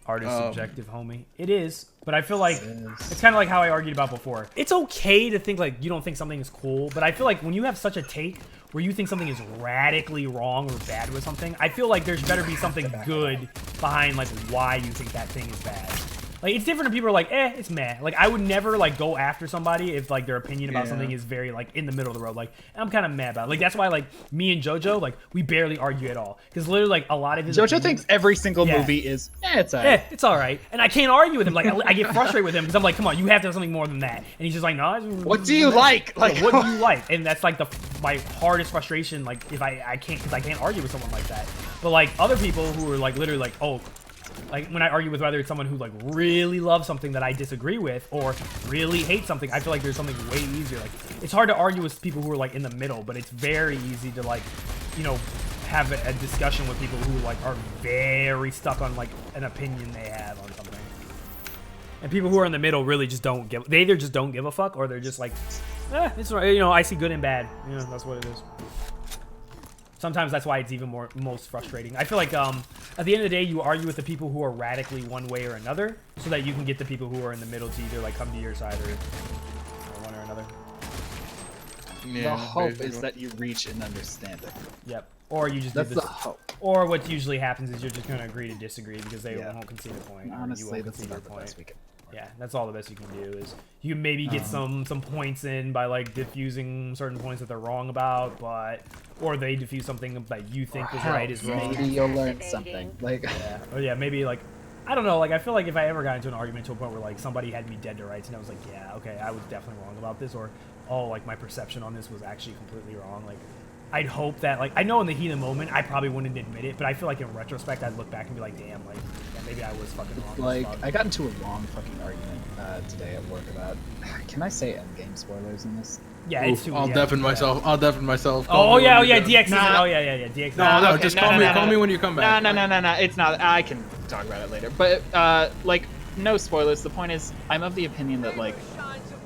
Art is subjective, homie. It is, but I feel like it's kind of like how I argued about before. It's okay to think like you don't think something is cool, but I feel like when you have such a take where you think something is radically wrong or bad with something, I feel like there's better be something good behind like why you think that thing is bad. Like, it's different if people are like, it's meh. Like, I would never, like, go after somebody if, like, their opinion about something is very, like, in the middle of the road. Like, I'm kind of mad about it. Like, that's why, like, me and JoJo, like, we barely argue at all. Because literally, like, a lot of his JoJo thinks every single movie is, it's all right. It's all right. And I can't argue with him. Like, I get frustrated with him because I'm like, come on, you have to have something more than that. And he's just like, no. What do you like? Like, what do you like? And that's, like, my hardest frustration, like, if I can't, because I can't argue with someone like that. But, like, other people who are, like, literally like, oh, like when I argue with whether it's someone who like really loves something that I disagree with or really hates something, I feel like there's something way easier. Like, it's hard to argue with people who are like in the middle, but it's very easy to like, you know, have a discussion with people who like are very stuck on like an opinion they have on something. And people who are in the middle really just don't give. They either just don't give a fuck or they're just like, it's you know, I see good and bad. You know, that's what it is. Sometimes that's why it's even most frustrating. I feel like at the end of the day, you argue with the people who are radically one way or another, so that you can get the people who are in the middle to either like come to your side or one or another. Yeah, the hope is that you reach an understanding. Yep. Or you just that's the hope. Or what usually happens is you're just gonna agree to disagree because they won't concede a point. Honestly, that's about the best we can. Yeah, that's all the best you can do is you maybe get some points in by like diffusing certain points that they're wrong about, but or they diffuse something that you think is right is wrong. Maybe you'll learn something. Like maybe like I don't know, like I feel like if I ever got into an argument to a point where like somebody had me dead to rights and I was like, yeah, okay, I was definitely wrong about this, or oh, like my perception on this was actually completely wrong, like I'd hope that, like, I know in the heat of the moment, I probably wouldn't admit it, but I feel like in retrospect, I'd look back and be like, damn, like, yeah, maybe I was fucking wrong. Like, I got into a long fucking argument today at work about, can I say endgame spoilers in this? Yeah, it's too. I'll deafen myself. I'll deafen myself. Oh yeah, DX. Oh yeah, DX. No, just call me when you come back. No. It's not. I can talk about it later. But like, no spoilers. The point is, I'm of the opinion that like,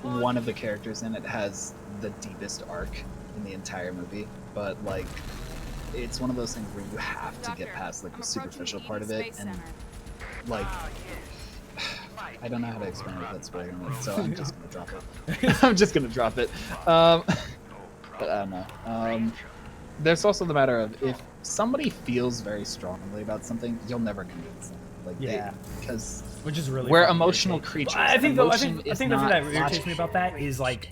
one of the characters in it has the deepest arc in the entire movie, but like it's one of those things where you have to get past like the superficial part of it, and like I don't know how to explain it without spoiling it, so I'm just gonna drop it. I'm just gonna drop it. But I don't know. There's also the matter of if somebody feels very strongly about something, you'll never convince them. Like because which is really we're emotional creatures. I think the thing that irritates me about that is like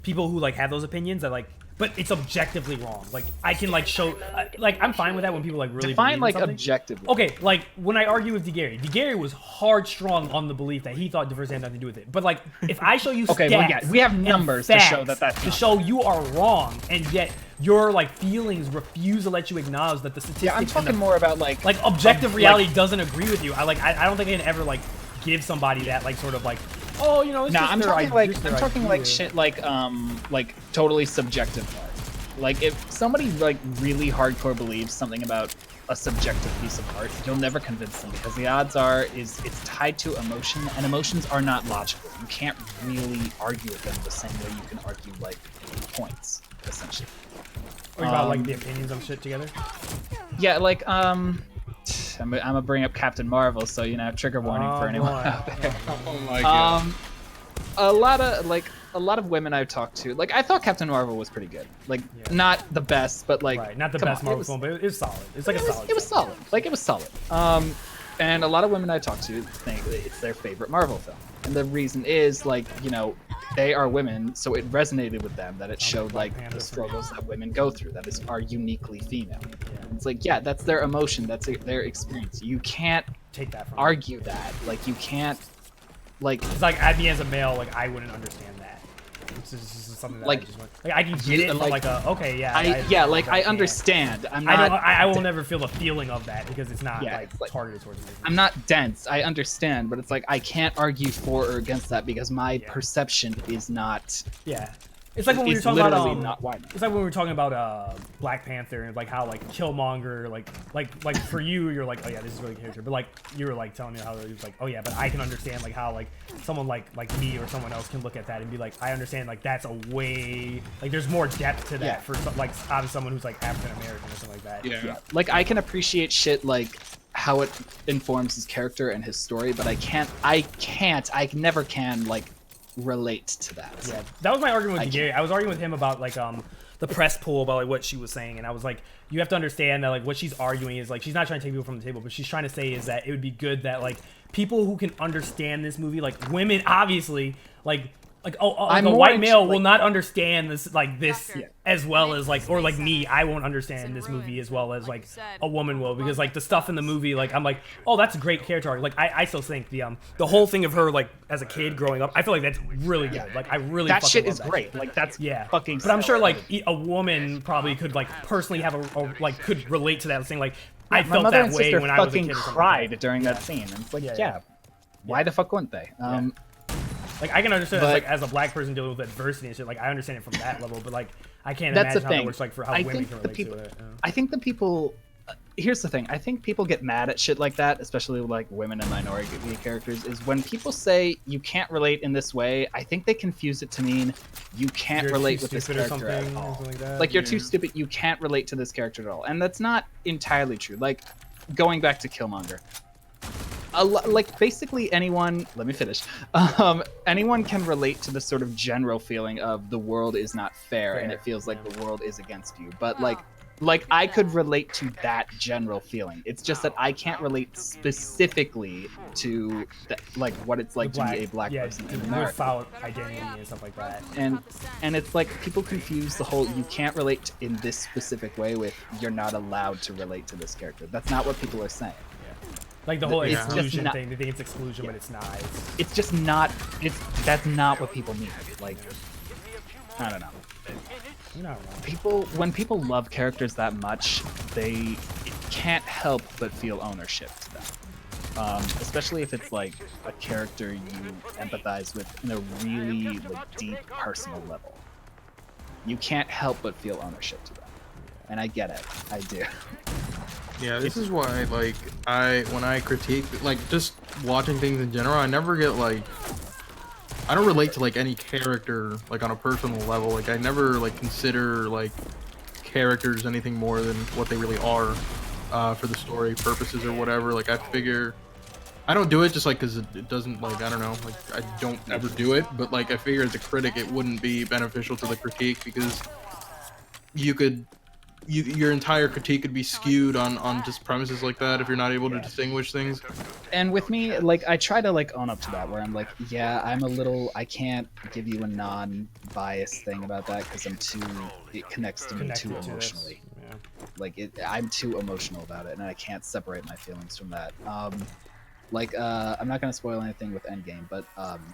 people who like have those opinions that like, but it's objectively wrong. Like I can like show, like I'm fine with that when people like really define like something. Objectively. Okay, like when I argue with DeGary was hard strong on the belief that he thought diversity had nothing to do with it. But like if I show you stats, we have numbers to show that to show you are wrong, and yet your like feelings refuse to let you acknowledge that the statistics. Yeah, I'm talking more about like objective reality doesn't agree with you. I don't think I can ever like give somebody that like sort of like, oh, you know, it's just I'm talking like shit like totally subjective art. Like if somebody like really hardcore believes something about a subjective piece of art, you'll never convince them because the odds are it's tied to emotion, and emotions are not logical. You can't really argue with them the same way you can argue like points, essentially. Or about like the opinions on shit together. Yeah, like I'm gonna bring up Captain Marvel, so you know, trigger warning for anyone out there. Oh my god. A lot of women I've talked to, like I thought Captain Marvel was pretty good. Like not the best, but like not the best Marvel film, but it was solid. It's like it was solid. Like it was solid. And a lot of women I talk to think it's their favorite Marvel film. And the reason is like, you know, they are women, so it resonated with them that it showed like the struggles that women go through that are uniquely female. It's like, yeah, that's their emotion, that's their experience. You can't take that from argue that. Like you can't like it's like me as a male, like I wouldn't understand that. This is something that like I can get it, like okay, yeah. I understand. I'm not. I will never feel the feeling of that because it's not like targeted towards me. I'm not dense. I understand, but it's like I can't argue for or against that because my perception is not. Yeah. It's like when we were talking about it's like when we were talking about Black Panther and like how like Killmonger like for you you're like, oh yeah, this is really a character, but like you were like telling me how it was like, oh yeah, but I can understand like how like someone like me or someone else can look at that and be like, I understand like that's a way like there's more depth to that for like obviously someone who's like African American or something like that. Yeah. Like I can appreciate shit like how it informs his character and his story, but I never can like relate to that. Yeah, that was my argument with Gary. I was arguing with him about like the press pool about like what she was saying, and I was like, you have to understand that like what she's arguing is like she's not trying to take people from the table, but she's trying to say is that it would be good that like people who can understand this movie, like women, obviously, like a white male will not understand this as well as like, or like me, I won't understand this movie as well as like a woman will, because like the stuff in the movie, like I'm like, oh, that's a great character arc. Like I still think the whole thing of her like as a kid growing up, I feel like that's really good. Like I really that shit love is that great. shit. Like that's fucking. But I'm sure like a woman probably could like personally have a like could relate to that thing. Like I felt that way when I was a kid. Cried during that scene. And it's like why the fuck wouldn't they? Like I can understand like as a black person dealing with adversity and shit. Like I understand it from that level, but like I can't imagine how it works like for how women can relate to it. I think the people. Here's the thing. I think people get mad at shit like that, especially like women and minority characters. Is when people say you can't relate in this way. I think they confuse it to mean you can't relate with this character at all. Like you're too stupid. You can't relate to this character at all, and that's not entirely true. Like going back to Killmonger. Like basically anyone, let me finish. Anyone can relate to the sort of general feeling of the world is not fair and it feels like the world is against you. But like I could relate to that general feeling. It's just that I can't relate specifically to like what it's like to be a black person in America. Without identity and stuff like that. And it's like people confuse the whole you can't relate in this specific way with you're not allowed to relate to this character. That's not what people are saying. Like the whole exclusion thing. They think it's exclusion, but it's not. It's just not. That's not what people mean. Like, I don't know. When people love characters that much, they can't help but feel ownership to them. Especially if it's like a character you empathize with in a really like deep personal level. You can't help but feel ownership to them, and I get it. I do. Yeah, this is why, like, when I critique, like, just watching things in general, I never get, like, I don't relate to, like, any character, like, on a personal level. Like, I never, like, consider, like, characters anything more than what they really are for the story purposes or whatever. Like, I figure, I don't do it just, like, because it doesn't, like, I don't know, like, I don't ever do it, but, like, I figure as a critic it wouldn't be beneficial to the critique because you could... your entire critique could be skewed on just premises like that if you're not able to distinguish things. And with me, like, I try to like own up to that, where I'm like, yeah, I can't give you a non-biased thing about that because it connects to me too emotionally. Like I'm too emotional about it, and I can't separate my feelings from that. I'm not gonna spoil anything with Endgame, but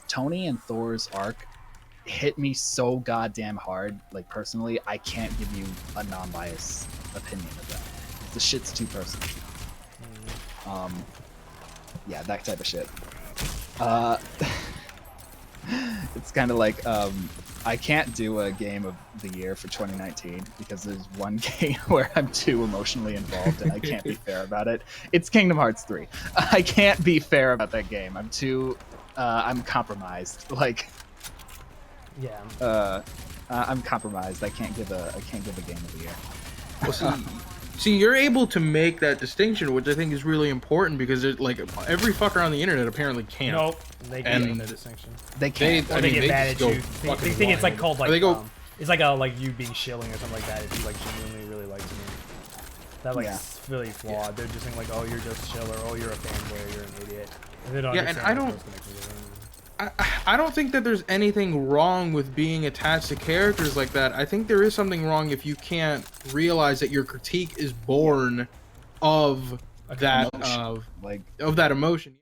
Tony and Thor's arc hit me so goddamn hard, like personally, I can't give you a non-biased opinion of that. The shit's too personal. Yeah, that type of shit. It's kind of like, I can't do a game of the year for 2019 because there's one game where I'm too emotionally involved and I can't be fair about it. It's Kingdom Hearts 3. I can't be fair about that game. I'm too, I'm compromised. Like, I'm compromised. I can't give a game of the year. Well, see, you're able to make that distinction, which I think is really important because it, like, every fucker on the internet apparently can't. Nope, they can't make that distinction. They can't. Or they get mad at you. They think it's like called like it's like you being shilling or something like that. If you like genuinely really like me, that like is really flawed. They're just saying like, oh, you're just chill, or oh, you're a fanboy, you're an idiot. And they don't and I don't think that there's anything wrong with being attached to characters like that. I think there is something wrong if you can't realize that your critique is born of that emotion.